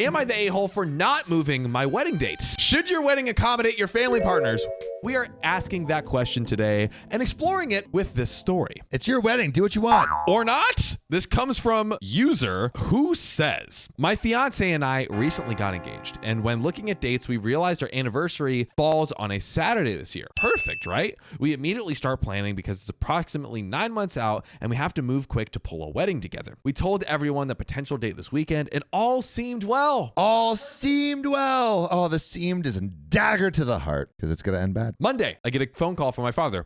Am I the a-hole for not moving my wedding date? Should your wedding accommodate your family partners? We are asking that question today and exploring it with this story. It's your wedding. Do what you want. Or not? This comes from user who says, my fiance and I recently got engaged, and when looking at dates, we realized our anniversary falls on a Saturday this year. Perfect, right? We immediately start planning because it's approximately 9 months out and we have to move quick to pull a wedding together. We told everyone the potential date this weekend and all seemed well. All seemed well. Oh, the seemed is a dagger to the heart because it's going to end bad. Monday, I get a phone call from my father.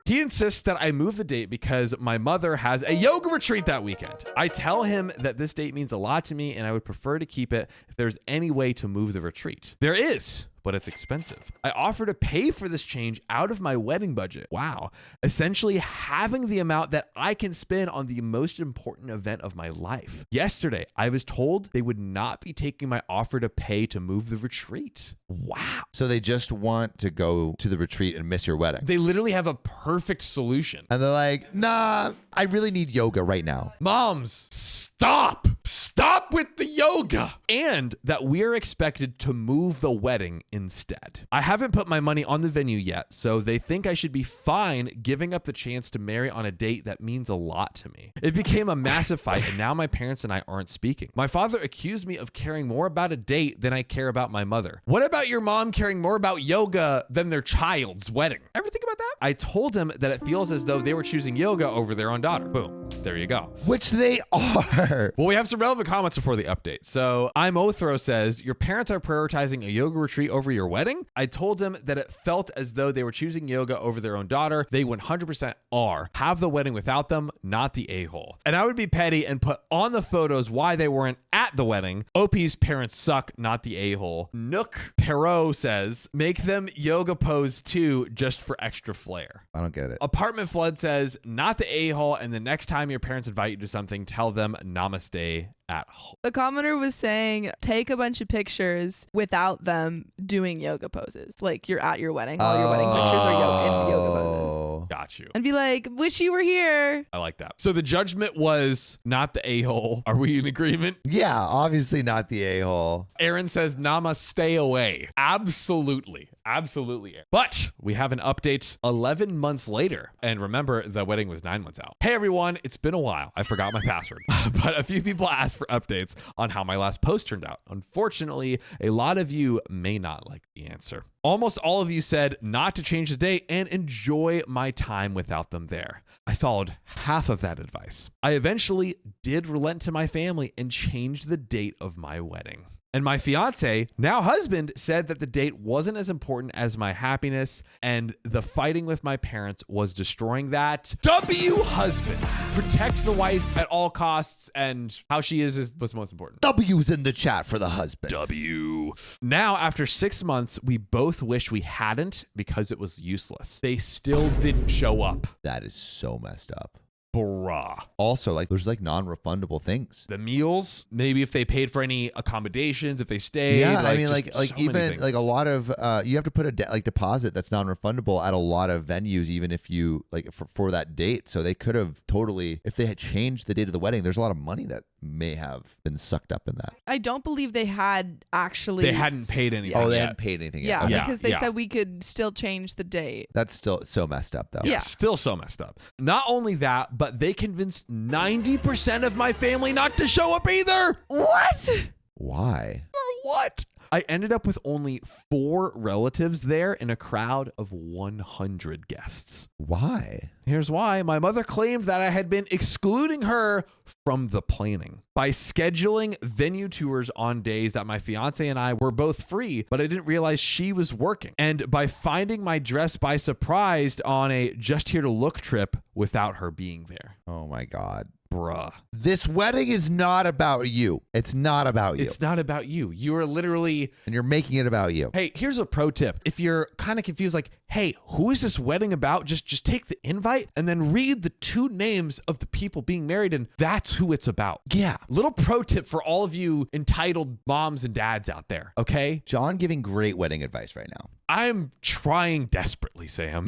He insists that I move the date because my mother has a yoga retreat that weekend. I tell him that this date means a lot to me and I would prefer to keep it if there's any way to move the retreat. There is, but it's expensive. I offer to pay for this change out of my wedding budget. Wow. Essentially having the amount that I can spend on the most important event of my life. Yesterday, I was told they would not be taking my offer to pay to move the retreat. Wow. So they just want to go to the retreat and miss your wedding. They literally have a perfect solution. And they're like, nah, I really need yoga right now. Moms, stop. Stop with the yoga. And that we're expected to move the wedding instead. I haven't put my money on the venue yet, so they think I should be fine giving up the chance to marry on a date that means a lot to me. It became a massive fight, and now my parents and I aren't speaking. My father accused me of caring more about a date than I care about my mother. What about your mom caring more about yoga than their child's wedding? Ever think about that? I told him that it feels as though they were choosing yoga over their own daughter. Boom. There you go. Which they are. Well, we have some relevant comments before the update. So I'm Othro says, your parents are prioritizing a yoga retreat over your wedding? I told them that it felt as though they were choosing yoga over their own daughter. They 100% are. Have the wedding without them, not the a-hole. And I would be petty and put on the photos why they weren't at the wedding. OP's parents suck, not the a-hole. Nook Perot says, make them yoga pose too, just for extra flair. I don't get it. Apartment Flood says, not the a-hole, and the next time your parents invite you to something, tell them namaste at home. The commenter was saying, take a bunch of pictures without them doing yoga poses. Like you're at your wedding. All your wedding pictures are in yoga poses. Got you. And be like, wish you were here. I like that. So the judgment was not the a-hole. Are we in agreement? Yeah, obviously not the a-hole. Aaron says, namaste away. Absolutely. Absolutely. But we have an update 11 months later. And remember, the wedding was 9 months out. Hey, everyone. It's been a while. I forgot my password. But a few people asked for updates on how my last post turned out. Unfortunately, a lot of you may not like the answer. Almost all of you said not to change the date and enjoy my time without them there. I followed half of that advice. I eventually did relent to my family and changed the date of my wedding. And my fiance, now husband, said that the date wasn't as important as my happiness and the fighting with my parents was destroying that. Husband. Protect the wife at all costs, and how she is what's most important. W's in the chat for the husband. W. Now, after 6 months, we both wish we hadn't because it was useless. They still didn't show up. That is so messed up. Bruh. Also, like there's like non-refundable things. The meals, maybe if they paid for any accommodations, if they stayed. Yeah, like, I mean, like so even like a lot of you have to put a deposit that's non-refundable at a lot of venues, even if you like for that date. So they could have totally, if they had changed the date of the wedding, there's a lot of money that may have been sucked up in that. I don't believe they had actually. They hadn't paid anything. Oh, they yet. hadn't paid anything Yeah, yet. Okay. because they said we could still change the date. That's still so messed up though. Yeah. Still so messed up. Not only that, but they convinced 90% of my family not to show up either. What? Why? For what? I ended up with only 4 relatives there in a crowd of 100 guests. Why? Here's why. My mother claimed that I had been excluding her from the planning by scheduling venue tours on days that my fiance and I were both free, but I didn't realize she was working. And by finding my dress by surprise on a just here to look trip without her being there. Oh my God. Bruh. This wedding is not about you. It's not about you. It's not about you. You are literally... And you're making it about you. Hey, here's a pro tip. If you're kind of confused, like, hey, who is this wedding about? Just take the invite and then read the 2 names of the people being married, and that's who it's about. Yeah. Little pro tip for all of you entitled moms and dads out there, okay? John giving great wedding advice right now. I'm trying desperately, Sam.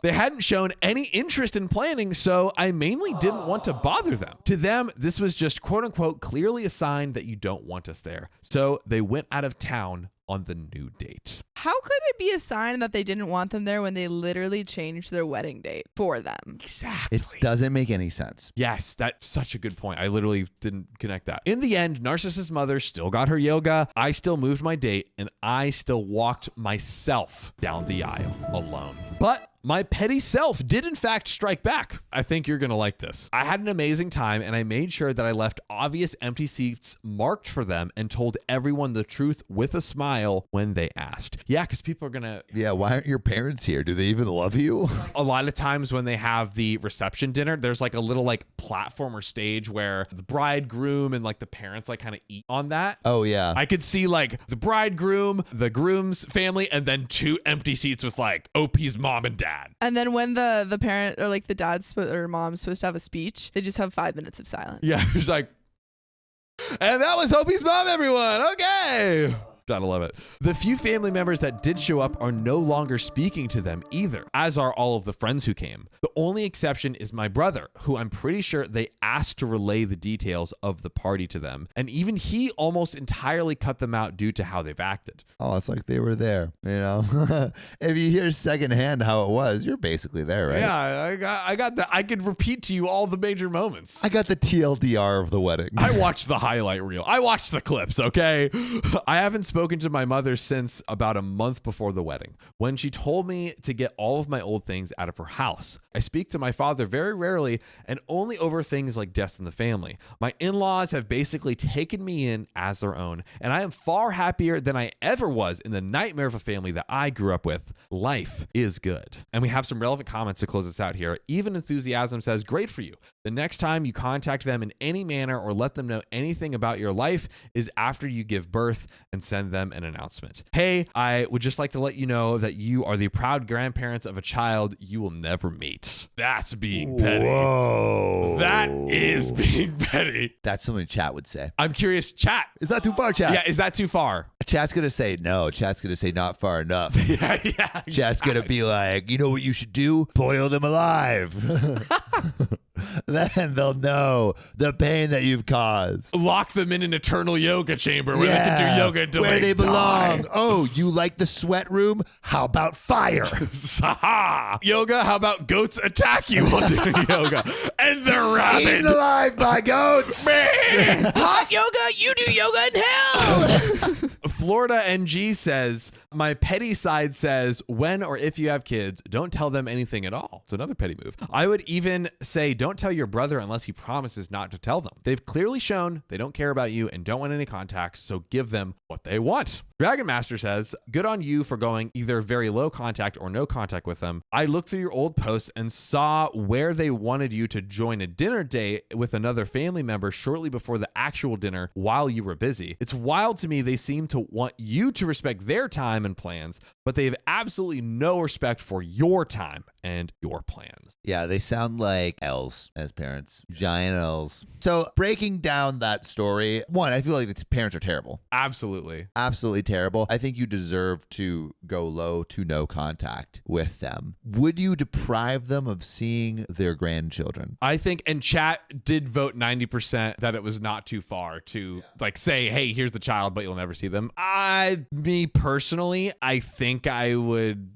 They hadn't shown any interest in planning, so I mainly didn't want to bother them. To them, this was just quote unquote clearly a sign that you don't want us there. So they went out of town on the new date. How could it be a sign that they didn't want them there when they literally changed their wedding date for them? Exactly. It doesn't make any sense. Yes, that's such a good point. I literally didn't connect that. In the end, Narcissus' mother still got her yoga. I still moved my date, and I still walked myself down the aisle alone. But my petty self did in fact strike back. I think you're gonna like this. I had an amazing time, and I made sure that I left obvious empty seats marked for them and told everyone the truth with a smile when they asked. Yeah, because people are gonna... Yeah, why aren't your parents here? Do they even love you? A lot of times when they have the reception dinner, there's like a little like platform or stage where the bridegroom and like the parents like kind of eat on that. Oh, yeah. I could see like the bridegroom, the groom's family, and then 2 empty seats with like OP's mom and dad. And then when the parent or like the dad's or mom's supposed to have a speech, they just have 5 minutes of silence. Yeah, it's like, and that was OP's mom, everyone. Okay. Gotta love it. The few family members that did show up are no longer speaking to them either, as are all of the friends who came. The only exception is my brother, who I'm pretty sure they asked to relay the details of the party to them. And even he almost entirely cut them out due to how they've acted. Oh, it's like they were there, you know? If you hear secondhand how it was, you're basically there, right? Yeah, I got that. I could repeat to you all the major moments. I got the TLDR of the wedding. I watched the highlight reel. I watched the clips, okay? I haven't spoken to my mother since about a month before the wedding, when she told me to get all of my old things out of her house. I speak to my father very rarely and only over things like deaths in the family. My in-laws have basically taken me in as their own, and I am far happier than I ever was in the nightmare of a family that I grew up with. Life is good. And we have some relevant comments to close us out here. Even Enthusiasm says, great for you. The next time you contact them in any manner or let them know anything about your life is after you give birth and send them an announcement. Hey, I would just like to let you know that you are the proud grandparents of a child you will never meet. That's being petty. Whoa. That is being petty. That's something chat would say. I'm curious, chat. Is that too far, chat? Yeah, is that too far? Chat's going to say no. Chat's going to say not far enough. Yeah. Chat's going to be like, you know what you should do? Boil them alive. Then they'll know the pain that you've caused. Lock them in an eternal yoga chamber where they can do yoga until where they belong. die. Oh, you like the sweat room? How about fire? Yoga, how about goats attack you while doing yoga? And they're rabid. Eaten alive by goats. Man. Hot yoga, you do yoga in hell. Florida NG says, my petty side says, when or if you have kids, don't tell them anything at all. It's another petty move. I would even say, don't tell your brother unless he promises not to tell them. They've clearly shown they don't care about you and don't want any contact, so give them what they want. Dragon Master says, good on you for going either very low contact or no contact with them. I looked through your old posts and saw where they wanted you to join a dinner date with another family member shortly before the actual dinner while you were busy. It's wild to me they seem to want you to respect their time and plans, but they have absolutely no respect for your time and your plans. Yeah, they sound like L's as parents. Giant L's. So breaking down that story, one, I feel like the parents are terrible. Absolutely. Absolutely terrible. I think you deserve to go low to no contact with them. Would you deprive them of seeing their grandchildren? I think, and chat did vote 90% that it was not too far to like say, hey, here's the child, but you'll never see them. Me personally, I think I would...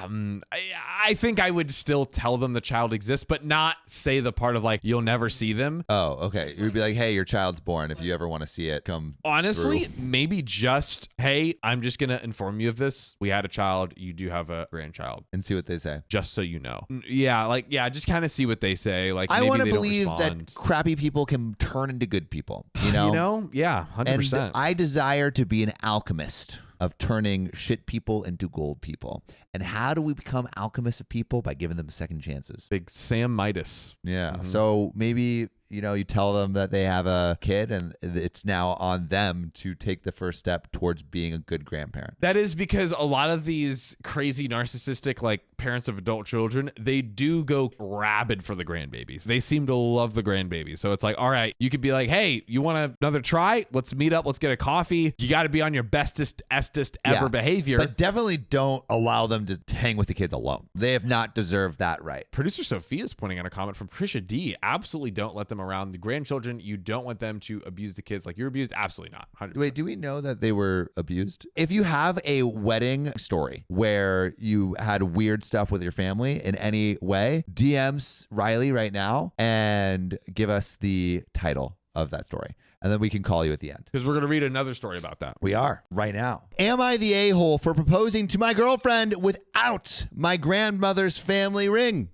I think I would still tell them the child exists, but not say the part of like, you'll never see them. Oh, okay. You'd be like, hey, your child's born. If you ever want to see it, come Honestly, through. maybe just, hey, I'm just going to inform you of this. We had a child. You do have a grandchild. And see what they say. Just so you know. Yeah, just kind of see what they say. Like, I want to believe that crappy people can turn into good people. You know? Yeah, 100%. And I desire to be an alchemist of turning shit people into gold people. And how do we become alchemists of people? By giving them second chances. Big Sam Midas. Yeah. So maybe you tell them that they have a kid and it's now on them to take the first step towards being a good grandparent. That is because a lot of these crazy narcissistic like parents of adult children, they do go rabid for the grandbabies. They seem to love the grandbabies. So it's like, all right, you could be like, hey, you want another try? Let's meet up. Let's get a coffee. You got to be on your bestest ever behavior. But definitely don't allow them to hang with the kids alone. They have not deserved that right. Producer Sophia is pointing out a comment from Trisha D. Absolutely don't let them around the grandchildren. You don't want them to abuse the kids like you're abused. Absolutely not. 100%. Wait, do we know that they were abused? If you have a wedding story where you had weird stuff with your family in any way, DMs Riley right now and give us the title of that story. And then we can call you at the end. Because we're going to read another story about that. We are right now. Am I the a-hole for proposing to my girlfriend without my grandmother's family ring?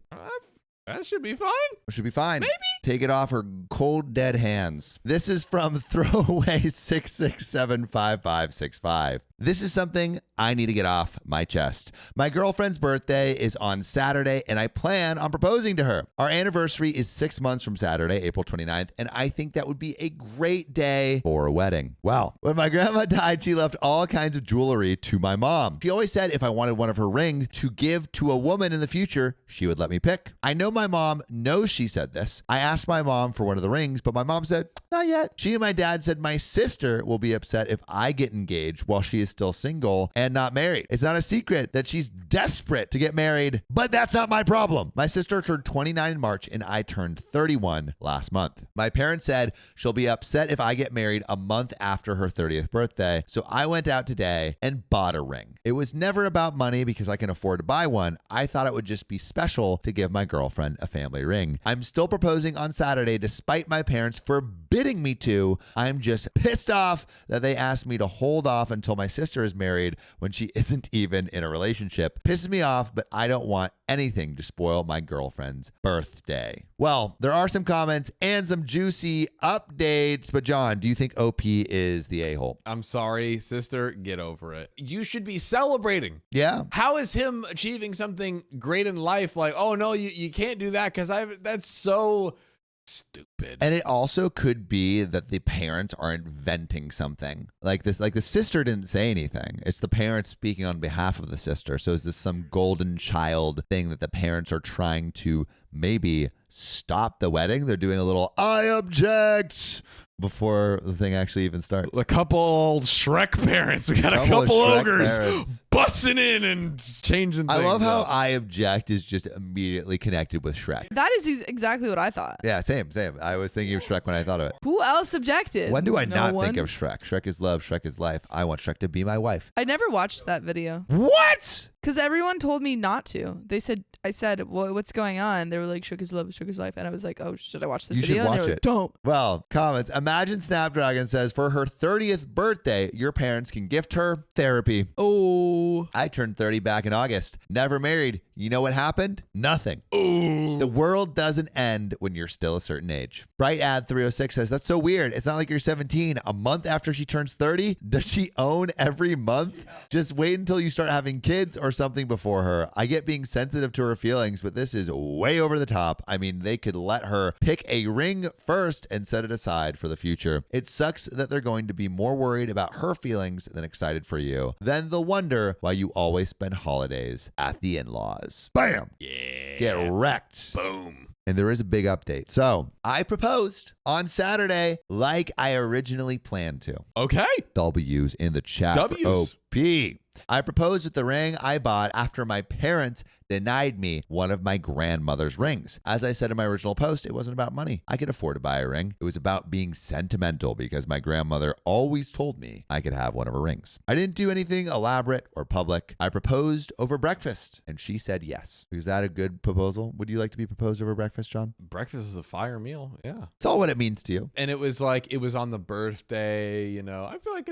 That should be fine. Should be fine. Maybe. Take it off her cold, dead hands. This is from Throwaway6675565. This is something I need to get off my chest. My girlfriend's birthday is on Saturday, and I plan on proposing to her. Our anniversary is 6 months from Saturday, April 29th, and I think that would be a great day for a wedding. Well, when my grandma died, she left all kinds of jewelry to my mom. She always said if I wanted one of her rings to give to a woman in the future, she would let me pick. I know my mom knows she said this. I asked my mom for one of the rings, but my mom said, not yet. She and my dad said my sister will be upset if I get engaged while she is still single and not married. It's not a secret that she's desperate to get married, but that's not my problem. My sister turned 29 in March and I turned 31 last month. My parents said she'll be upset if I get married a month after her 30th birthday, so I went out today and bought a ring. It was never about money because I can afford to buy one. I thought it would just be special to give my girlfriend a family ring. I'm still proposing on Saturday despite my parents forbidding me to. I'm just pissed off that they asked me to hold off until my sister is married when she isn't even in a relationship. Pisses me off, but I don't want anything to spoil my girlfriend's birthday. Well, there are some comments and some juicy updates, but John, do you think OP is the a-hole? I'm sorry, sister. Get over it. You should be celebrating. Yeah. How is him achieving something great in life like, oh no, you can't do that because that's so stupid. And it also could be that the parents are inventing something like this. Like the sister didn't say anything. It's the parents speaking on behalf of the sister. So is this some golden child thing that the parents are trying to maybe stop the wedding? They're doing a little I object before the thing actually even starts. A couple old Shrek parents. We got a couple ogres busting in and changing things. I love how I object is just immediately connected with Shrek. That is exactly what I thought. Yeah, same. I was thinking of Shrek when I thought of it. Who else objected? When do I No not one? think of Shrek? Shrek is love. Shrek is life. I want Shrek to be my wife. I never watched that video. What? Because everyone told me not to. I said, well, what's going on? They were like, Shrek is love, Shrek is life. And I was like, oh, should I watch this video? You should And they watch were it. like, don't. Well, comments. Imagine Snapdragon says, for her 30th birthday, your parents can gift her therapy. Oh. I turned 30 back in August. Never married. You know what happened? Nothing. Ooh. The world doesn't end when you're still a certain age. Bright Ad 306 says, that's so weird. It's not like you're 17. A month after she turns 30, does she own every month? Just wait until you start having kids or something before her. I get being sensitive to her feelings, but this is way over the top. I mean, they could let her pick a ring first and set it aside for the future. It sucks that they're going to be more worried about her feelings than excited for you. Then they'll wonder why you always spend holidays at the in-laws. Bam! Yeah. Get wrecked. Boom. And there is a big update. So I proposed on Saturday like I originally planned to. Okay. W's in the chat. W's. OP. I proposed with the ring I bought after my parents denied me one of my grandmother's rings. As I said in my original post, it wasn't about money. I could afford to buy a ring. It was about being sentimental because my grandmother always told me I could have one of her rings. I didn't do anything elaborate or public. I proposed over breakfast and she said yes. Is that a good proposal? Would you like to be proposed over breakfast, John? Breakfast is a fire meal. Yeah. It's all what it means to you. And it was on the birthday, I feel like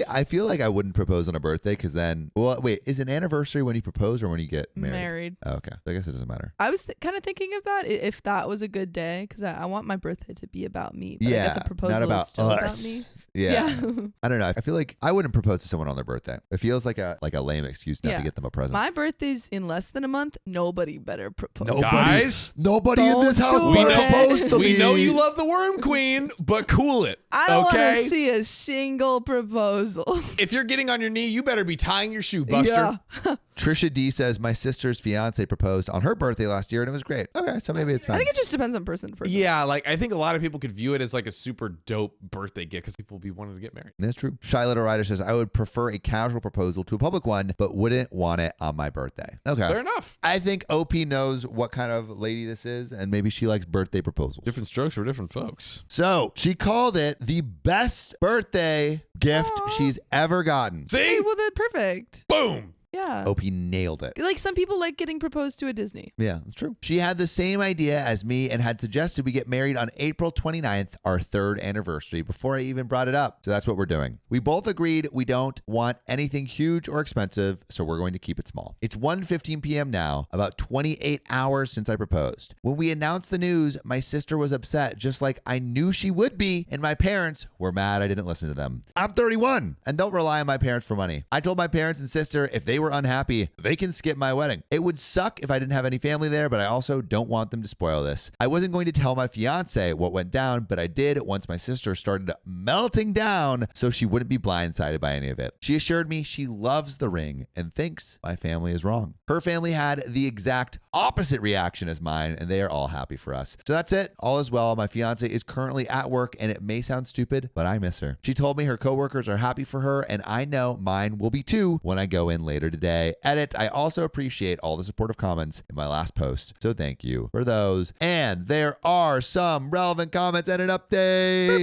I feel like I wouldn't propose on a birthday because then, well, wait, is an anniversary when you propose or when you get Married. Oh, okay. I guess it doesn't matter. I was kind of thinking of that if that was a good day, because I want my birthday to be about me. But I guess a proposal not about is still us. about me. Yeah. Yeah. I don't know. I feel like I wouldn't propose to someone on their birthday. It feels like a lame excuse not to get them a present. My birthday's in less than a month. Nobody better propose. Guys, nobody in this house do will it. propose to me. we know you love the Worm Queen, but cool it. I don't want okay? to see a single proposal. If you're getting on your knee, you better be tying your shoe, Buster. Yeah. Trisha D says my sister's fiance proposed on her birthday last year and it was great. Okay, so maybe it's fine. I think it just depends on person to person. Yeah, like I think a lot of people could view it as like a super dope birthday gift because people will be wanting to get married. That's true. Shy Little Rider says I would prefer a casual proposal to a public one, but wouldn't want it on my birthday. Okay. Fair enough. I think OP knows what kind of lady this is, and maybe she likes birthday proposals. Different strokes for different folks. So she called it the best birthday gift she's ever gotten. See? Hey, well, that's perfect. Boom. Yeah. OP nailed it. Like some people like getting proposed to at Disney. Yeah, that's true. She had the same idea as me and had suggested we get married on April 29th, our 3rd anniversary, before I even brought it up. So that's what we're doing. We both agreed we don't want anything huge or expensive, so we're going to keep it small. It's 1:15 p.m. now, about 28 hours since I proposed. When we announced the news, my sister was upset, just like I knew she would be, and my parents were mad I didn't listen to them. I'm 31 and don't rely on my parents for money. I told my parents and sister if they were unhappy, they can skip my wedding. It would suck if I didn't have any family there, but I also don't want them to spoil this. I wasn't going to tell my fiance what went down, but I did once my sister started melting down so she wouldn't be blindsided by any of it. She assured me she loves the ring and thinks my family is wrong. Her family had the exact opposite reaction as mine, and they are all happy for us. So that's it. All is well. My fiance is currently at work, and it may sound stupid, but I miss her. She told me her coworkers are happy for her, and I know mine will be too when I go in later today. Edit. I also appreciate all the supportive comments in my last post, so thank you for those. And there are some relevant comments and an update.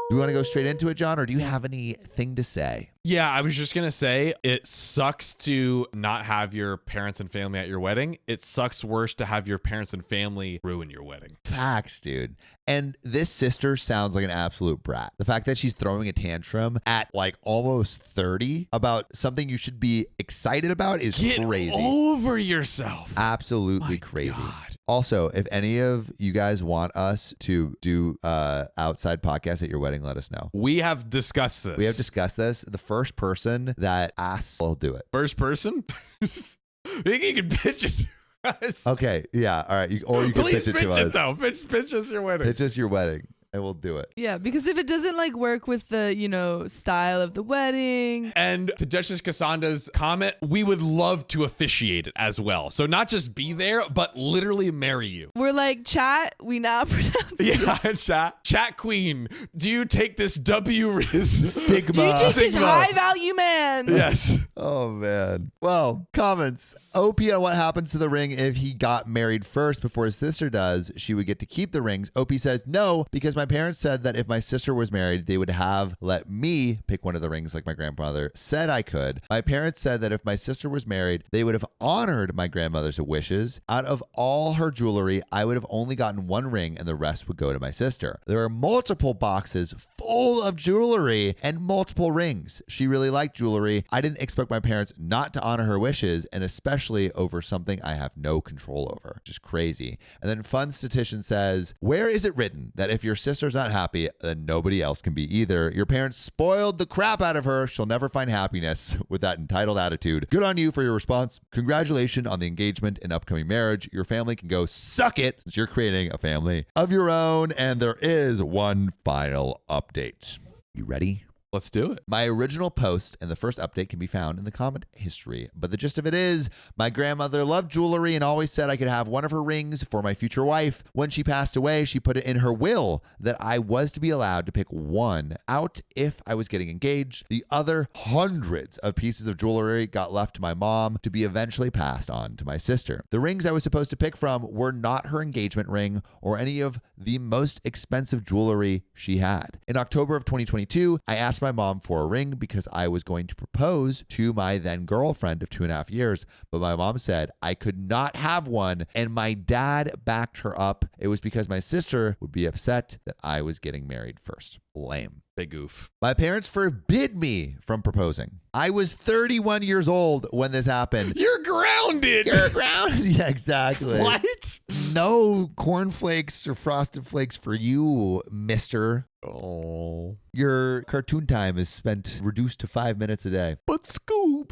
Do you want to go straight into it, John, or do you have anything to say? Yeah, I was just going to say it sucks to not have your parents and family at your wedding. It sucks worse to have your parents and family ruin your wedding. Facts, dude. And this sister sounds like an absolute brat. The fact that she's throwing a tantrum at like almost 30 about something you should be excited about is crazy. Get over yourself. Absolutely crazy. God. Also, if any of you guys want us to do outside podcasts at your wedding, let us know. We have discussed this. The first person that asks will do it. First person? You can pitch it to us. Okay, yeah, all right. Or you can Please pitch it to us. pitch it though. Pitch us your wedding. Pitch us your wedding. And we'll do it. Yeah, because if it doesn't like work with the, style of the wedding. And to Duchess Cassandra's comment, we would love to officiate it as well. So not just be there, but literally marry you. We're like, chat, we now pronounce it. Yeah, chat queen. Do you take this W Riz? Sigma. Do you take this Sigma. high value man? Yes. Oh, man. Well, comments. OP on what happens to the ring if he got married first before his sister does. She would get to keep the rings. OP says no, because my parents said that if my sister was married, they would have let me pick one of the rings like my grandfather said I could. My parents said that if my sister was married, they would have honored my grandmother's wishes. Out of all her jewelry, I would have only gotten one ring and the rest would go to my sister. There are multiple boxes full of jewelry and multiple rings. She really liked jewelry. I didn't expect my parents not to honor her wishes, and especially over something I have no control over. Just crazy. And then Fun Statistician says, where is it written that if your sister's not happy, then nobody else can be either? Your parents spoiled the crap out of her. She'll never find happiness with that entitled attitude. Good on you for your response. Congratulations on the engagement and upcoming marriage. Your family can go suck it since you're creating a family of your own. And there is one final update. You ready? Let's do it. My original post and the first update can be found in the comment history, but the gist of it is my grandmother loved jewelry and always said I could have one of her rings for my future wife. When she passed away, she put it in her will that I was to be allowed to pick one out if I was getting engaged. The other hundreds of pieces of jewelry got left to my mom to be eventually passed on to my sister. The rings I was supposed to pick from were not her engagement ring or any of the most expensive jewelry she had. In October of 2022, I asked my mom for a ring because I was going to propose to my then girlfriend of 2.5 years, but my mom said I could not have one, and my dad backed her up. It was because my sister would be upset that I was getting married first. Lame. Big goof. My parents forbid me from proposing. I was 31 years old when this happened. You're grounded. You're grounded. Yeah, exactly. What? No cornflakes or frosted flakes for you, mister. Oh. Your cartoon time is reduced to 5 minutes a day. But Scoob.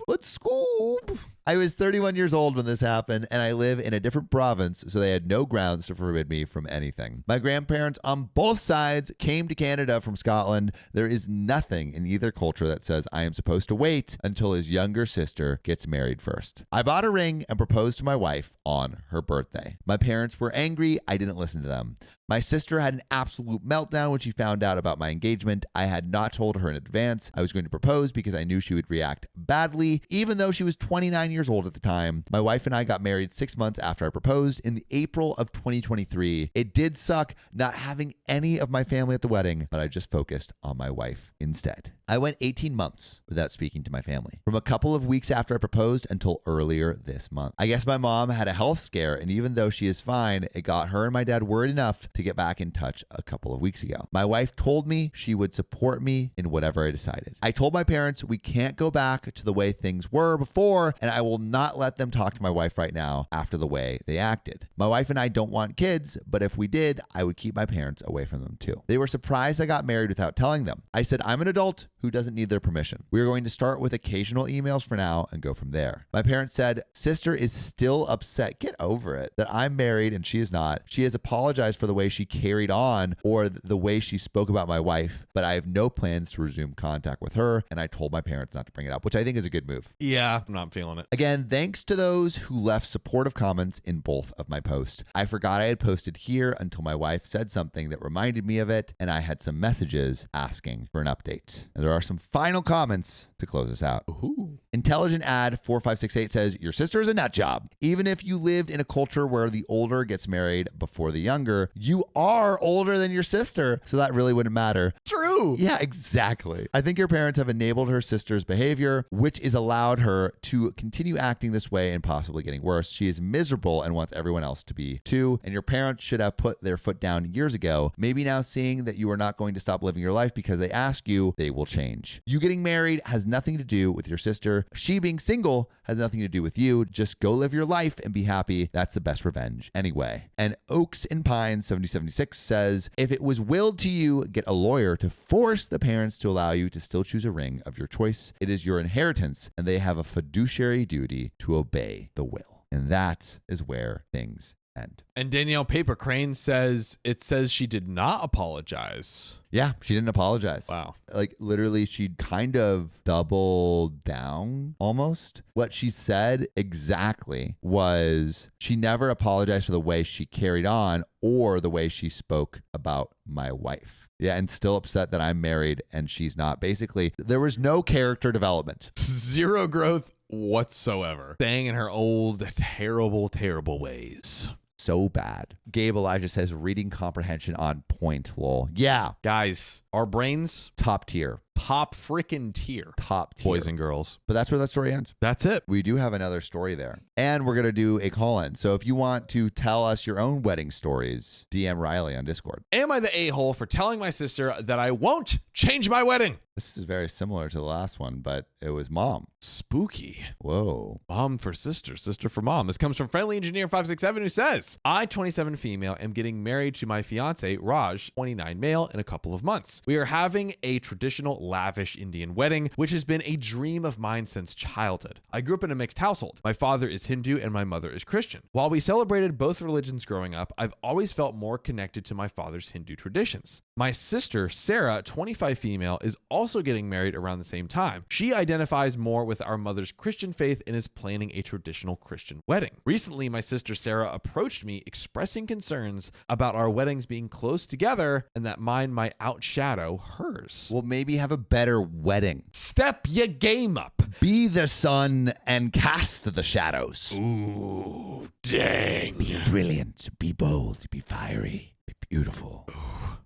I was 31 years old when this happened, and I live in a different province, so they had no grounds to forbid me from anything. My grandparents on both sides came to Canada from Scotland. There is nothing in either culture that says I am supposed to wait until his younger sister gets married first. I bought a ring and proposed to my wife on her birthday. My parents were angry. I didn't listen to them. My sister had an absolute meltdown when she found out about my engagement. I had not told her in advance I was going to propose because I knew she would react badly, even though she was 29 years old at the time. My wife and I got married 6 months after I proposed in the April of 2023. It did suck not having any of my family at the wedding, but I just focused on my wife instead. I went 18 months without speaking to my family, from a couple of weeks after I proposed until earlier this month. I guess my mom had a health scare, and even though she is fine, it got her and my dad worried enough to get back in touch a couple of weeks ago. My wife told me she would support me in whatever I decided. I told my parents we can't go back to the way things were before, and I will not let them talk to my wife right now after the way they acted. My wife and I don't want kids, but if we did, I would keep my parents away from them too. They were surprised I got married without telling them. I said I'm an adult who doesn't need their permission. We are going to start with occasional emails for now and go from there. My parents said, sister is still upset. Get over it. That I'm married and she is not. She has apologized for the way she carried on or the way she spoke about my wife, but I have no plans to resume contact with her, and I told my parents not to bring it up, which I think is a good move. Yeah, I'm not feeling it. Again, thanks to those who left supportive comments in both of my posts. I forgot I had posted here until my wife said something that reminded me of it, and I had some messages asking for an update. And there are some final comments to close us out. Ooh. Intelligent Ad 4568 says, your sister is a nut job. Even if you lived in a culture where the older gets married before the younger, you are older than your sister, so that really wouldn't matter. True. Yeah, exactly. I think your parents have enabled her sister's behavior, which has allowed her to continue acting this way and possibly getting worse. She is miserable and wants everyone else to be too, and your parents should have put their foot down years ago. Maybe now seeing that you are not going to stop living your life because they ask you, they will change. You getting married has nothing to do with your sister. She being single has nothing to do with you. Just go live your life and be happy. That's the best revenge anyway. And Oaks and Pines 7076 says, if it was willed to you, get a lawyer to force the parents to allow you to still choose a ring of your choice. It is your inheritance, and they have a fiduciary duty to obey the will. And that is where things end. And Danielle Paper Crane says she did not apologize. Yeah, she didn't apologize. Wow. Like literally, she kind of doubled down almost. What she said exactly was she never apologized for the way she carried on or the way she spoke about my wife. Yeah, and still upset that I'm married and she's not. Basically, there was no character development. Zero growth whatsoever. Staying in her old, terrible, terrible ways. So bad. Gabe Elijah says reading comprehension on point, lol. Yeah. Guys, our brains, Top tier. top freaking tier. Top tier. Boys and girls. But that's where that story ends. That's it. We do have another story there. And we're going to do a call-in. So if you want to tell us your own wedding stories, DM Riley on Discord. Am I the a-hole for telling my sister that I won't change my wedding? This is very similar to the last one, but it was mom. Spooky. Whoa. Mom for sister, sister for mom. This comes from Friendly Engineer 567 who says, I, 27 female, am getting married to my fiance, Raj, 29 male, in a couple of months. We are having a traditional lavish Indian wedding, which has been a dream of mine since childhood. I grew up in a mixed household. My father is Hindu and my mother is Christian. While we celebrated both religions growing up, I've always felt more connected to my father's Hindu traditions. My sister, Sarah, 25 female, is also getting married around the same time. She identifies more with our mother's Christian faith and is planning a traditional Christian wedding. Recently, my sister Sarah approached me expressing concerns about our weddings being close together and that mine might outshadow hers. Well, maybe have a better wedding. Step your game up. Be the sun and cast the shadows. Ooh, dang. Be brilliant. Be bold. Be fiery. Beautiful.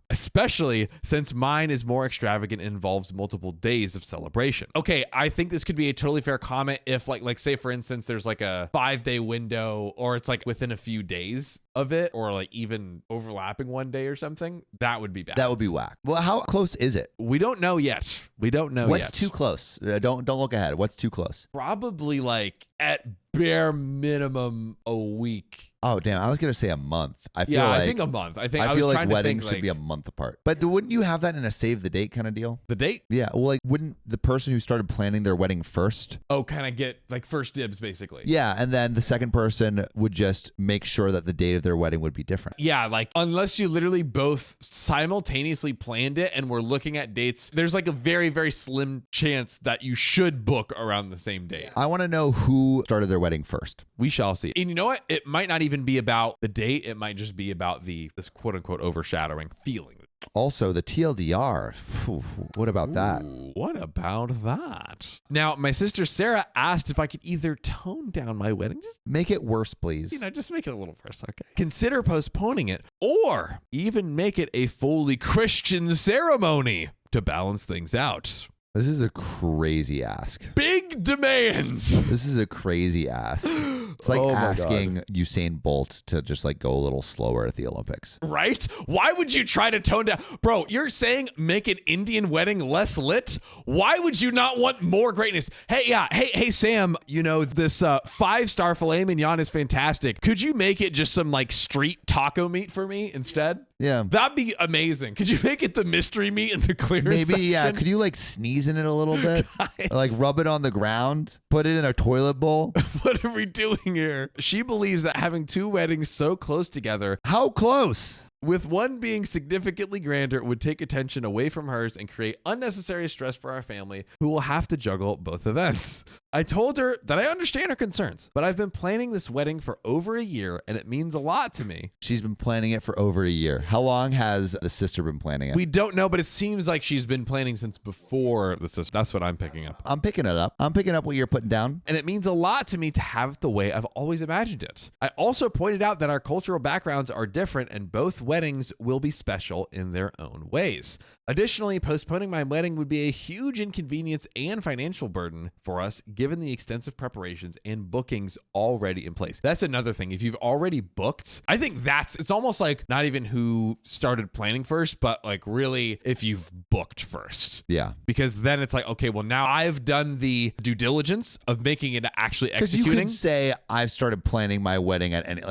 Especially since mine is more extravagant and involves multiple days of celebration. Okay, I think this could be a totally fair comment if like say for instance, there's like a 5-day window or it's like within a few days of it or like even overlapping one day or something. That would be bad. That would be whack. Well, how close is it? We don't know yet. We don't know What's yet. too close? Don't look ahead. What's too close? Probably like at bare minimum a week. Oh, damn. I was going to say a month. I feel Yeah, like, I think a month. I think I I was feel like trying to weddings think should be a month apart. But wouldn't you have that in a save the date kind of deal? the date. Yeah. Well, like, wouldn't the person who started planning their wedding first? Oh, kind of get like first dibs basically. Yeah. And then the second person would just make sure that the date of their wedding would be different. Yeah, like unless you literally both simultaneously planned it and we're looking at dates, there's like a very, very slim chance that you should book around the same date. I want to know who started their wedding first. We shall see. And you know what? It might not even be about the date. It might just be about this quote unquote overshadowing feeling. Also, the TLDR. Phew, what about that? Ooh, what about that? Now, my sister Sarah asked if I could either tone down my wedding, just Make it worse, please. just make it a little worse, okay? Consider postponing it, or even make it a fully Christian ceremony to balance things out. This is a crazy ask. Big demands. This is a crazy ask. It's like Oh my asking Usain Bolt to just like go a little slower at the Olympics. Right? Why would you try to tone down? Bro, you're saying make an Indian wedding less lit? Why would you not want more greatness? Hey, Sam, this 5-star filet mignon is fantastic. Could you make it just some like street taco meat for me instead? Yeah. That'd be amazing. Could you make it the mystery meat in the clearance Maybe, section? yeah. Could you like sneeze in it a little bit? Guys. Like rub it on the ground? Put it in a toilet bowl? What are we doing here? She believes that having 2 weddings so close together, How close? with one being significantly grander, would take attention away from hers and create unnecessary stress for our family, who will have to juggle both events. I told her that I understand her concerns, but I've been planning this wedding for over a year and it means a lot to me. She's been planning it for over a year. How long has the sister been planning it? We don't know, but it seems like she's been planning since before the sister. That's what I'm picking up. I'm picking it up. I'm picking up what you're putting down. And it means a lot to me to have it the way I've always imagined it. I also pointed out that our cultural backgrounds are different and both weddings will be special in their own ways. Additionally, postponing my wedding would be a huge inconvenience and financial burden for us, given the extensive preparations and bookings already in place. That's another thing. If you've already booked, I think it's almost like not even who started planning first, but like really if you've booked first. Yeah. Because then it's like, okay, well now I've done the due diligence of making it actually Because you executing. could say I've started planning my wedding at any,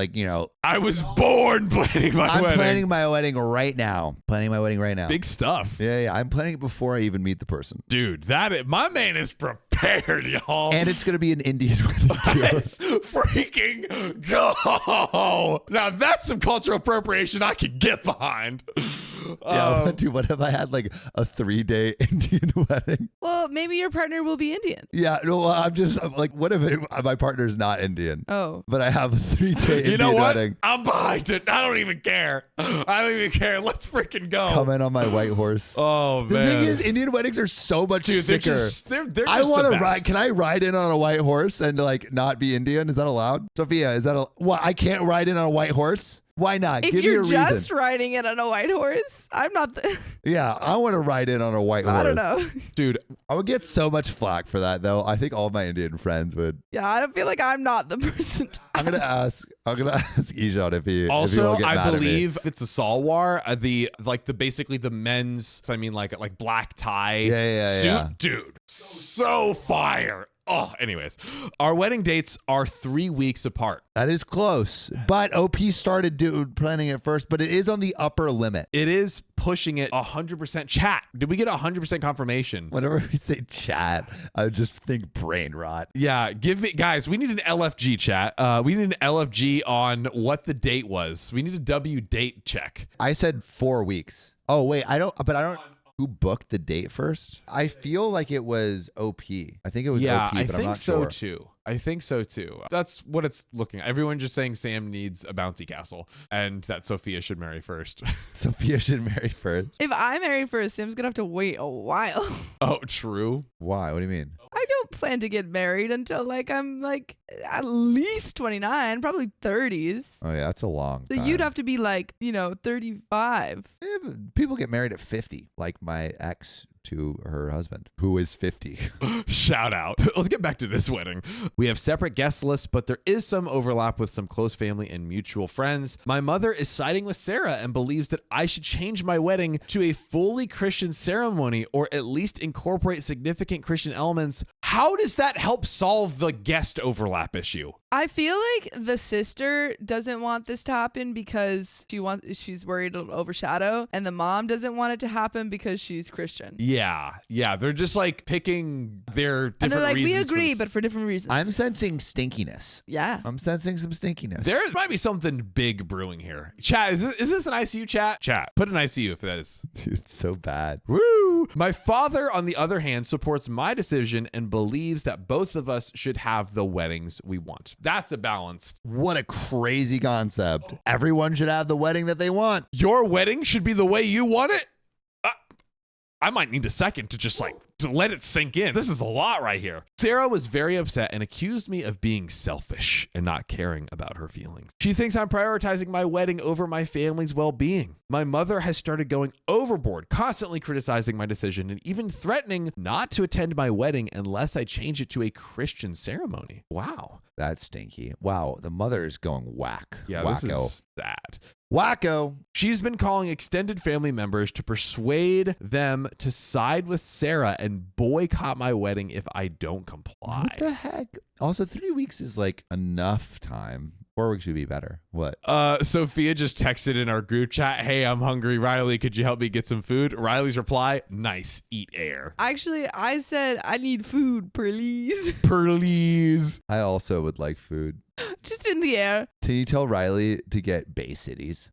I was born planning my I'm wedding. planning my wedding right now. Planning my wedding right now. Big stuff. Yeah. I'm planning it before I even meet the person. Dude, my man is prepared, y'all. And it's going to be an Indian wedding too. Let's freaking go. Now that's some cultural appropriation I could get behind. Yeah, dude, what if I had like a 3-day Indian wedding? Well, maybe your partner will be Indian. Yeah, no, I'm like, what if my partner's not Indian? Oh. But I have a 3-day Indian You know what? wedding. I'm behind it. I don't even care. Let's freaking go. Come in on my white horse. Oh, The man. thing is, Indian weddings are so much Dude, they're sicker. they're I just want the to best. ride. Can I ride in on a white horse and like not be Indian? Is that allowed? Sophia, is that what? I can't ride in on a white horse? Why not? If Give me a you're reason. just riding it on a white horse, I'm not Yeah, I want to ride in on a white horse. I don't know. Dude, I would get so much flack for that, though. I think all of my Indian friends would. Yeah, I don't feel like I'm not the person to I'm gonna ask Ejot if he also, will get I mad at me. believe it's a salwar, basically the men's, I mean, like black tie Yeah, suit. yeah. Dude, so fire. Oh, anyways, our wedding dates are 3 weeks apart. That is close, but OP started planning it first, but it is on the upper limit. It is pushing it 100%. Chat, did we get 100% confirmation? Whenever we say chat, I just think brain rot. Yeah, guys, we need an LFG chat. We need an LFG on what the date was. We need a W date check. I said 4 weeks. Oh wait, I don't. Who booked the date first? I feel like it was OP. I think it was OP, but I'm not sure. I think so too. That's what it's looking at. Everyone just saying Sam needs a bouncy castle and that Sophia should marry first. Sophia should marry first. If I marry first, Sam's gonna have to wait a while. Oh, true. Why? What do you mean? I don't plan to get married until like I'm like at least 29, probably 30s. Oh yeah, that's a long So time. you'd have to be like, 35. Yeah, but people get married at 50, like my ex to her husband, who is 50. Shout out. Let's get back to this wedding. We have separate guest lists, but there is some overlap with some close family and mutual friends. My mother is siding with Sarah and believes that I should change my wedding to a fully Christian ceremony or at least incorporate significant Christian elements. How does that help solve the guest overlap issue? I feel like the sister doesn't want this to happen because she's worried it'll overshadow, and the mom doesn't want it to happen because she's Christian. Yeah. They're just like picking their different And they're like, we reasons for agree, this. but for different reasons. I'm sensing stinkiness. Yeah. I'm sensing some stinkiness. There might be something big brewing here. Chat, is this an ICU chat? Chat, put an ICU if that is. Dude, it's so bad. Woo! My father, on the other hand, supports my decision and believes that both of us should have the weddings we want. That's a balance. What a crazy concept. Everyone should have the wedding that they want. Your wedding should be the way you want it? I might need a second to just to let it sink in. This is a lot right here. Sarah was very upset and accused me of being selfish and not caring about her feelings. She thinks I'm prioritizing my wedding over my family's well-being. My mother has started going overboard, constantly criticizing my decision and even threatening not to attend my wedding unless I change it to a Christian ceremony. Wow. That's stinky. Wow, the mother is going whack. Yeah, Wacko. this is sad. Wacko. She's been calling extended family members to persuade them to side with Sarah and boycott my wedding if I don't comply. What the heck? Also, 3 weeks is like enough time. 4 weeks would be better. What? Sophia just texted in our group chat, hey, I'm hungry. Riley, could you help me get some food? Riley's reply, nice, eat air. Actually, I said I need food, please. Please. I also would like food. Just in the air. Can you tell Riley to get Bay Cities?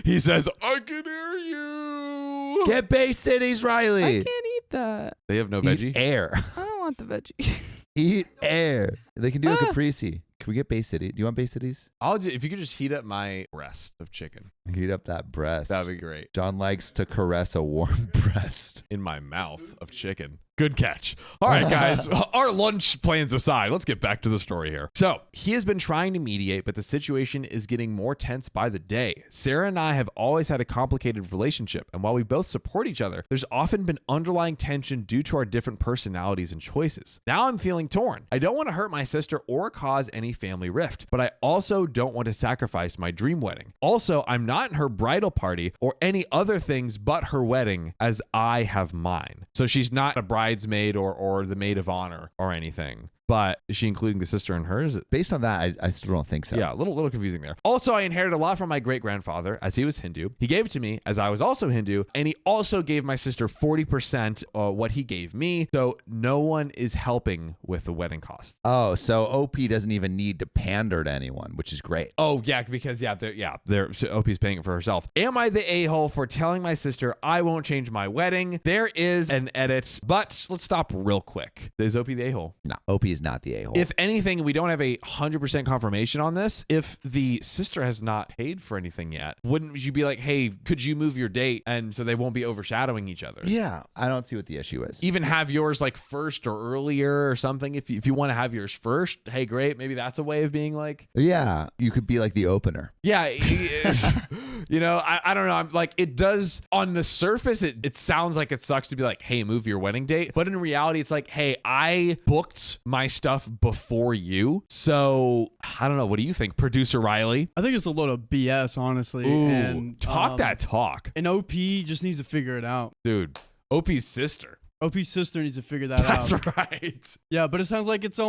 He says, I can hear you. Get Bay Cities, Riley. I can't eat that. They have no Eat veggie? air. I don't want the veggie. Eat air. They can do a caprese. Can we get Bay City? Do you want Bay Cities? If you could just heat up my breast of chicken. Heat up that breast. That'd be great. John likes to caress a warm breast. In my mouth of chicken. Good catch. All right, guys, our lunch plans aside, let's get back to the story here. So he has been trying to mediate, but the situation is getting more tense by the day. Sarah and I have always had a complicated relationship, and while we both support each other, there's often been underlying tension due to our different personalities and choices. Now I'm feeling torn. I don't want to hurt my sister or cause any family rift, but I also don't want to sacrifice my dream wedding. Also, I'm not in her bridal party or any other things but her wedding, as I have mine. So she's not a bridesmaid or the maid of honor or anything. But is she including the sister in hers? Based on that, I still don't think so. Yeah, a little confusing there. Also, I inherited a lot from my great-grandfather as he was Hindu. He gave it to me as I was also Hindu, and he also gave my sister 40% what he gave me. So no one is helping with the wedding costs. Oh, so OP doesn't even need to pander to anyone, which is great. Oh, yeah, because OP's paying it for herself. Am I the a-hole for telling my sister I won't change my wedding? There is an edit, but let's stop real quick. Is OP the a-hole? No, OP is not the a-hole. If anything, we don't have a 100% confirmation on this. If the sister has not paid for anything yet, wouldn't you be like, hey, could you move your date? And so they won't be overshadowing each other. Yeah, I don't see what the issue is. Even have yours like first or earlier or something. If you want to have yours first, hey, great. Maybe that's a way of being like, Yeah, you could be like the opener. yeah, I don't know. I'm like, it does on the surface, it sounds like it sucks to be like, hey, move your wedding date. But in reality, it's like, hey, I booked my stuff before you. So I don't know. What do you think, producer Riley? I think it's a load of BS, honestly. Ooh, And talk that talk. And OP just needs to figure it out. Dude, OP's sister. OP's sister needs to figure that That's out. right. Yeah, but it sounds like it's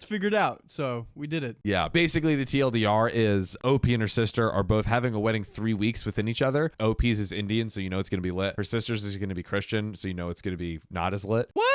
figured out. So we did it. Yeah, basically the TLDR is OP and her sister are both having a wedding 3 weeks within each other. OP's is Indian, so you know it's going to be lit. Her sister's is going to be Christian, so you know it's going to be not as lit. What?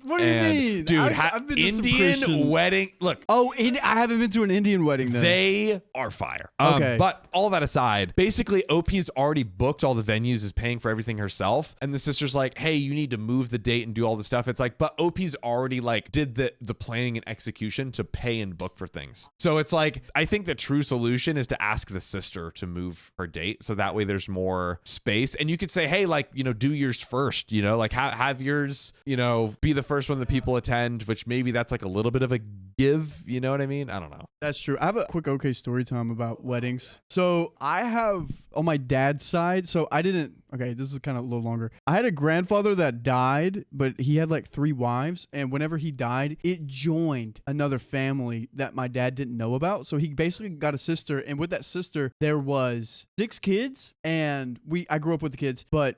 What do you And, mean? dude, I've been to some Indian Christians. wedding. Look, Oh, I haven't been to an Indian wedding then. they are fire. Okay. But all that aside, basically OP's already booked all the venues, is paying for everything herself. And the sister's like, hey, you need to move the date and do all this stuff. It's like, but OP's already like did the planning and execution to pay and book for things. So it's like, I think the true solution is to ask the sister to move her date. So that way there's more space. And you could say, hey, like, do yours first, like have yours, be the first one that people attend. attend, which maybe that's like a little bit of a give. You know what I mean? I don't know. That's true. I have a quick okay story time about weddings. So I have on my dad's side, okay, this is kind of a little longer. I had a grandfather that died, but he had like 3 wives. And whenever he died, it joined another family that my dad didn't know about. So he basically got a sister. And with that sister, there was 6 kids. And I grew up with the kids. But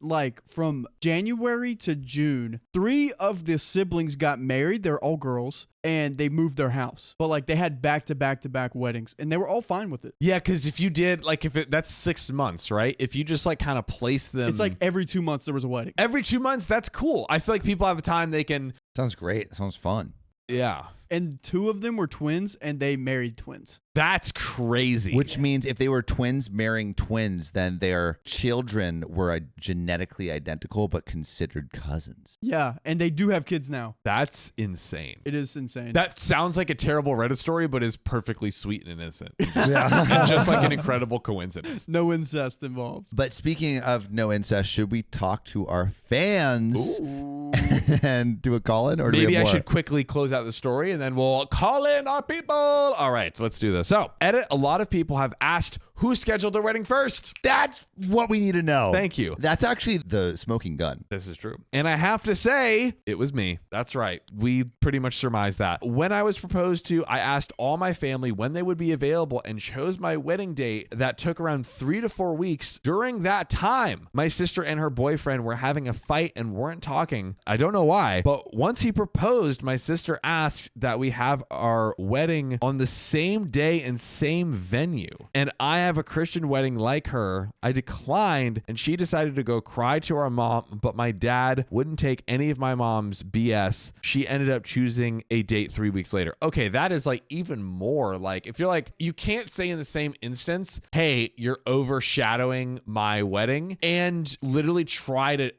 like from January to June, 3 of the siblings got married. They're all girls. And they moved their house. But like they had back-to-back weddings. And they were all fine with it. Yeah, because if you did, like that's 6 months, right? If you just like kind of place them. It's like every 2 months there was a wedding. Every 2 months, that's cool. I feel like people have a time they can. Sounds great. Sounds fun. Yeah. And 2 of them were twins and they married twins. That's crazy. Which means if they were twins marrying twins, then their children were genetically identical but considered cousins. Yeah, and they do have kids now. That's insane. It is insane. That sounds like a terrible Reddit story, but is perfectly sweet and innocent. Yeah. And just like an incredible coincidence. No incest involved. But speaking of no incest, should we talk to our fans and do a call-in? Or do we Maybe have I more? should quickly close out the story and then we'll call in our people. All right, let's do this. So, edit, a lot of people have asked who scheduled their wedding first. That's what we need to know. Thank you. That's actually the smoking gun. This is true. And I have to say, it was me. That's right. We pretty much surmised that. When I was proposed to, I asked all my family when they would be available and chose my wedding date that took around 3 to 4 weeks. During that time, my sister and her boyfriend were having a fight and weren't talking. I don't know why, but once he proposed, my sister asked that we have our wedding on the same day and same venue. And I have a Christian wedding like her. I declined and she decided to go cry to our mom, but my dad wouldn't take any of my mom's BS. She ended up choosing a date 3 weeks later. Okay, that is like even more like, if you're like, you can't say in the same instance, hey, you're overshadowing my wedding, and literally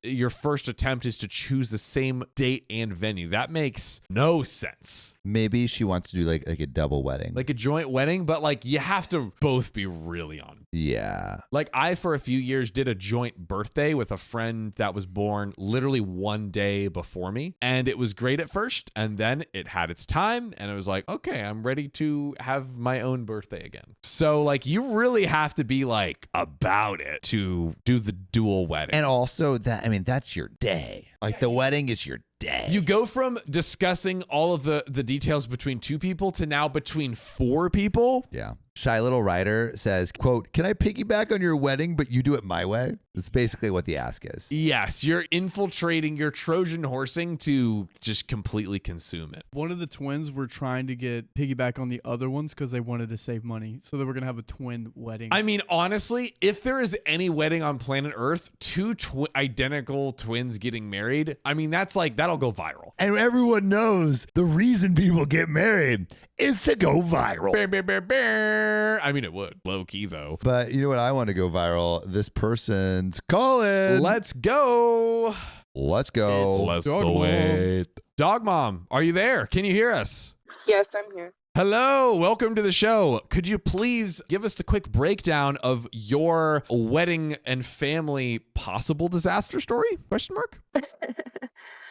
your first attempt is to choose the same date and venue. That makes no sense. Maybe she wants to do like a double wedding. Like a joint wedding, but like you have to both be really on. Yeah. Like I, for a few years, did a joint birthday with a friend that was born literally one day before me. And it was great at first. And then it had its time. And it was like, okay, I'm ready to have my own birthday again. So like you really have to be like about it to do the dual wedding. And also that's your day. Like the wedding is your day. You go from discussing all of the details between 2 people to now between 4 people. Yeah. Shy Little Writer says, quote, "Can I piggyback on your wedding, but you do it my way?" That's basically what the ask is. Yes, you're infiltrating, you're Trojan horsing to just completely consume it. One of the twins were trying to get piggyback on the other ones because they wanted to save money. So they were going to have a twin wedding. I mean, honestly, if there is any wedding on planet Earth, 2 identical twins getting married, I mean, that'll go viral. And everyone knows the reason people get married is to go viral. Bear, bear, bear, bear. I mean, it would. Low key, though. But you know what I want to go viral? This person's calling. Let's go. Let's go. Let's Dog go. Mom. Wait. Dog Mom, are you there? Can you hear us? Yes, I'm here. Hello, welcome to the show. Could you please give us the quick breakdown of your wedding and family possible disaster story? Question mark?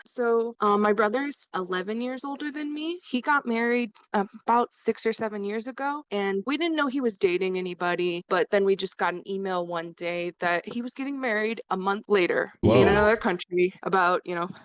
So my brother's 11 years older than me. He got married about 6 or 7 years ago, and we didn't know he was dating anybody. But then we just got an email one day that he was getting married a month later Whoa. in another country, about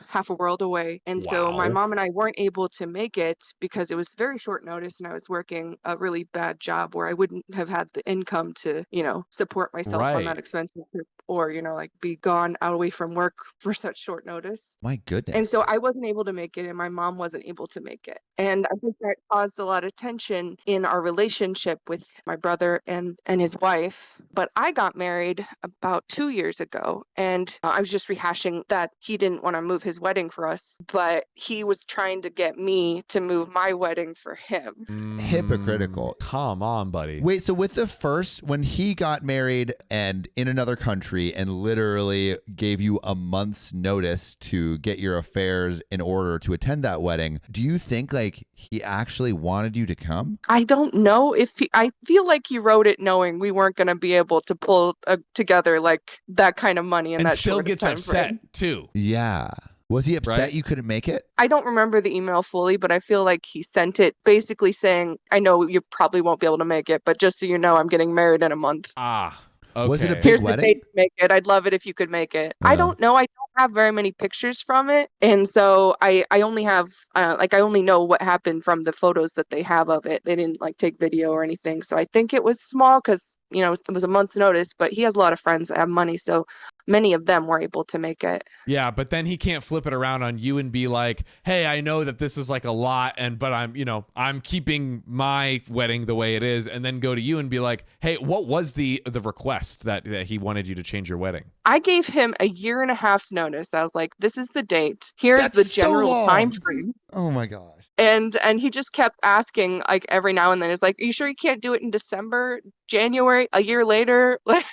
half a world away. And so my Wow. mom and I weren't able to make it because it was very short notice, and I was working a really bad job where I wouldn't have had the income to support myself on Right. that expensive trip, or like be gone out away from work for such short notice. My goodness. And so I wasn't able to make it, and my mom wasn't able to make it. And I think that caused a lot of tension in our relationship with my brother and his wife. But I got married about 2 years ago, and I was just rehashing that he didn't want to move his wedding for us, but he was trying to get me to move my wedding for him. Hypocritical. Come on, buddy. Wait, so with the first, when he got married and in another country and literally gave you a month's notice to get your affairs in order to attend that wedding, do you think like he actually wanted you to come? I don't know if I feel like he wrote it knowing we weren't going to be able to pull together like that kind of money in And that still short gets time upset frame. too. Yeah. Was he upset Right? you couldn't make it? I don't remember the email fully, but I feel like he sent it basically saying, I know you probably won't be able to make it, but just so you know, I'm getting married in a month. Ah, okay. Was it a big Here's the wedding? date to make it. I'd love it if you could make it. I don't know. I don't have very many pictures from it. And so I only have, I only know what happened from the photos that they have of it. They didn't like take video or anything. So I think it was small because, you know, it was a month's notice, but he has a lot of friends that have money. So many of them were able to make it. Yeah, but then he can't flip it around on you and be like, hey, I know that this is like a lot, but I'm keeping my wedding the way it is, and then go to you and be like, hey, what was the request that he wanted you to change your wedding? I gave him a 1.5 years notice. I was like, this is the date. Here's That's the so general long. time frame. Oh my gosh. And he just kept asking like every now and then. It's like, are you sure you can't do it in December, January, a year later? Like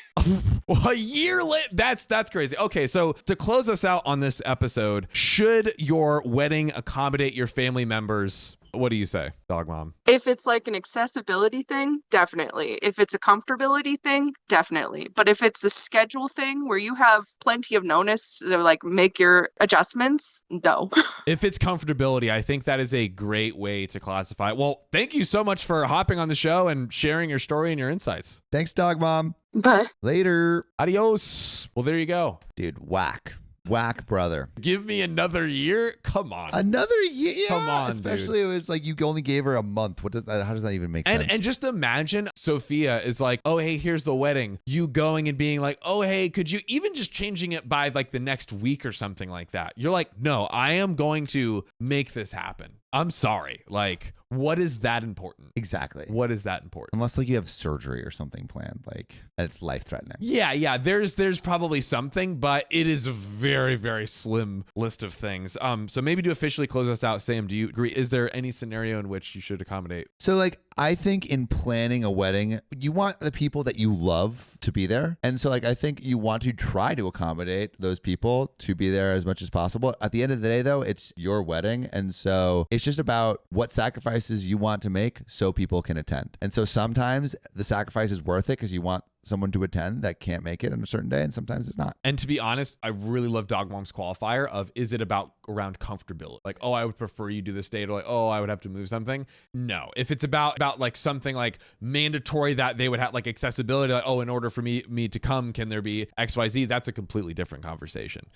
Well, a year later, that's crazy. Okay, so to close us out on this episode, should your wedding accommodate your family members? What do you say, Dog Mom? if it's like an accessibility thing, definitely. If it's a comfortability thing, definitely. But if it's a schedule thing where you have plenty of notice to like make your adjustments, no. If it's comfortability, I think that is a great way to classify it. Well, thank you so much for hopping on the show and sharing your story and your insights. Thanks, Dog Mom. But Later. Adios. Well, there you go. Dude, whack. Whack, brother. Give me another year? Come on. Another year? Yeah, Come on, especially it was like you only gave her a month. How does that even make sense? And just imagine Sophia is like, oh, hey, here's the wedding. You going and being like, oh, hey, could you even just changing it by like the next week or something like that? You're like, no, I am going to make this happen. I'm sorry. Like, what is that important? Exactly. What is that important? Unless like you have surgery or something planned, like it's life threatening. Yeah. There's probably something, but it is a very, very slim list of things. So maybe to officially close us out, Sam, do you agree? Is there any scenario in which you should accommodate? So like I think in planning a wedding, you want the people that you love to be there. And so like I think you want to try to accommodate those people to be there as much as possible. At the end of the day though, it's your wedding. And so it's just about what sacrifices you want to make so people can attend. And so sometimes the sacrifice is worth it because you want someone to attend that can't make it on a certain day, and sometimes it's not. And to be honest, I really love Dog Mom's qualifier of, is it about around comfortability? Like, oh, I would prefer you do this date, or like, oh, I would have to move something. No, if it's about like something like mandatory that they would have like accessibility, like, oh, in order for me to come, can there be XYZ? That's a completely different conversation.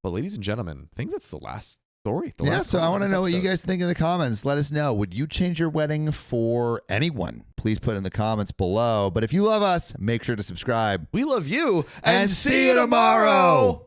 But ladies and gentlemen, I think that's the last story. So I want to know what you guys. guys think in the comments. Let us know. Would you change your wedding for anyone? Please put in the comments below. But if you love us, make sure to subscribe. We love you, And see you tomorrow.